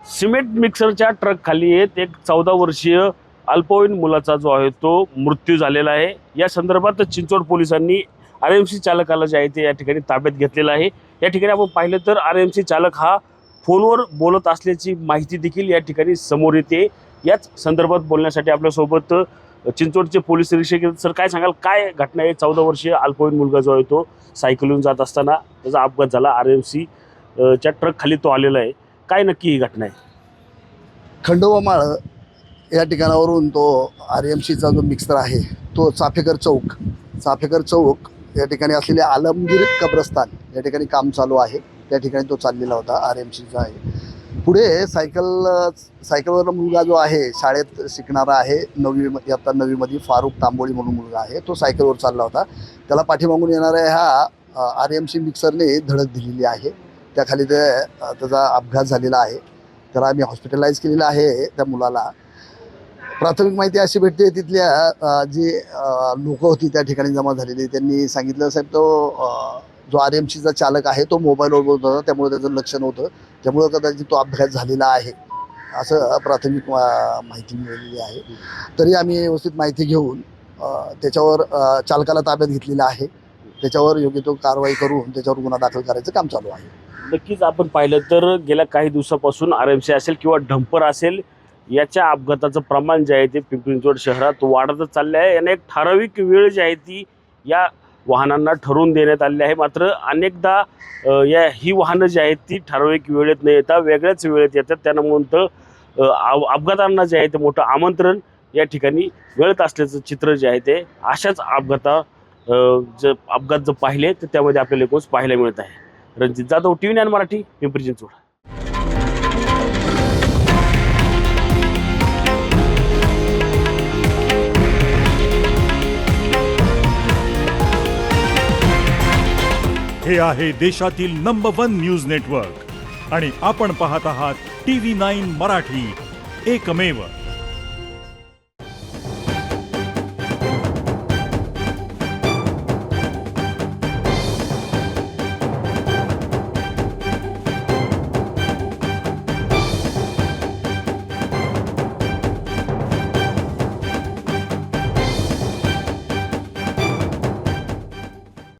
Cement मिक्सरच्या truck खाली एक 14 वर्षीय अल्पवयीन मुलाचा जो आहे तो मृत्यू झालेला आहे। या संदर्भात चिंचवड पोलिसांनी आरएमसी चालकाला जे आहे ते या ठिकाणी ताब्यात घेतलेला आहे। या ठिकाणी आपण पाहिलं तर आरएमसी चालक हा फोनवर बोलत असल्याची माहिती देखील या ठिकाणी समोर येते। याच संदर्भात बोलण्यासाठी आपल्यासोबत चिंचवडचे पोलीस निरीक्षक सर, काय सांगाल, काय घटना आहे? 14 वर्षीय अल्पवयीन मुलगा जो आहे तो सायकलून जात असताना त्याचा अपघात झाला, आरएमसी च्या ट्रक खाली तो आलेला आहे। काय नक्की ही घटना आहे? खंडोबा माळ या ठिकाणावरून तो आरएमसीचा जो मिक्सर आहे तो चाफेकर चौक या ठिकाणी असलेले आलमगीर कब्रस्तान या ठिकाणी काम चालू आहे, त्या ठिकाणी तो चाललेला होता आरएमसीचा आहे। पुढे सायकलवरला मुलगा जो आहे शाळेत शिकणारा आहे, इयत्ता 9वीमध्ये फारुख तांबोळी म्हणून मुलगा आहे, तो सायकलवर चालला होता। त्याला पाठीमागून येणाऱ्या ह्या आरएमसी मिक्सरने धडक दिलेली आहे, त्याखाली त्याचा अपघात झालेला आहे। त्याला आम्ही हॉस्पिटलाइज केलेलं आहे। त्या मुलाला प्राथमिक माहिती अशी भेटते, तिथल्या जी लोक होती त्या ठिकाणी जमा झालेली, त्यांनी सांगितलं साहेब तो जो आरएमसीचा चालक आहे तो मोबाईलवर बोलत होता, त्यामुळे त्याचं लक्ष नव्हतं, त्यामुळे कदाचित तो अपघात झालेला आहे असं प्राथमिक माहिती मिळालेली आहे। तरी आम्ही व्यवस्थित माहिती घेऊन त्याच्यावर चालकाला ताब्यात घेतलेला आहे, त्याच्यावर योग्य तो कारवाई करून त्याच्यावर गुन्हा दाखल करायचं काम चालू आहे। नक्कीच आपण पाहिलं तर गेल्या काही दिवसापासून आरएमसी असेल किंवा डंपर असेल याच्या अपघाताचं प्रमाण जे आहे ते पिंपरी चिंचवड शहरात वाढतच चालले आहे। याने एक ठराविक वेळ जी आहे ती या वाहनांना ठरवून देण्यात आलेली आहे, मात्र अनेकदा ही वाहनं जी आहेत ती ठराविक वेळेत न येता वेगळ्याच वेळेत येतात। त्यामुळे अपघातांना जे आहे ते मोठं आमंत्रण या ठिकाणी मिळत असल्याचं चित्र जे आहे ते अशाच अपघात जर पाहिले तर त्यामध्ये आपल्याला एकूणच पाहायला मिळत आहे। रणजित जाधव, TV9 मराठी, पिंपरी चिंचवड। हे आहे देशातील नंबर 1 न्यूज नेटवर्क आणि आपण पाहत आहात TV9 मराठी, एकमेव।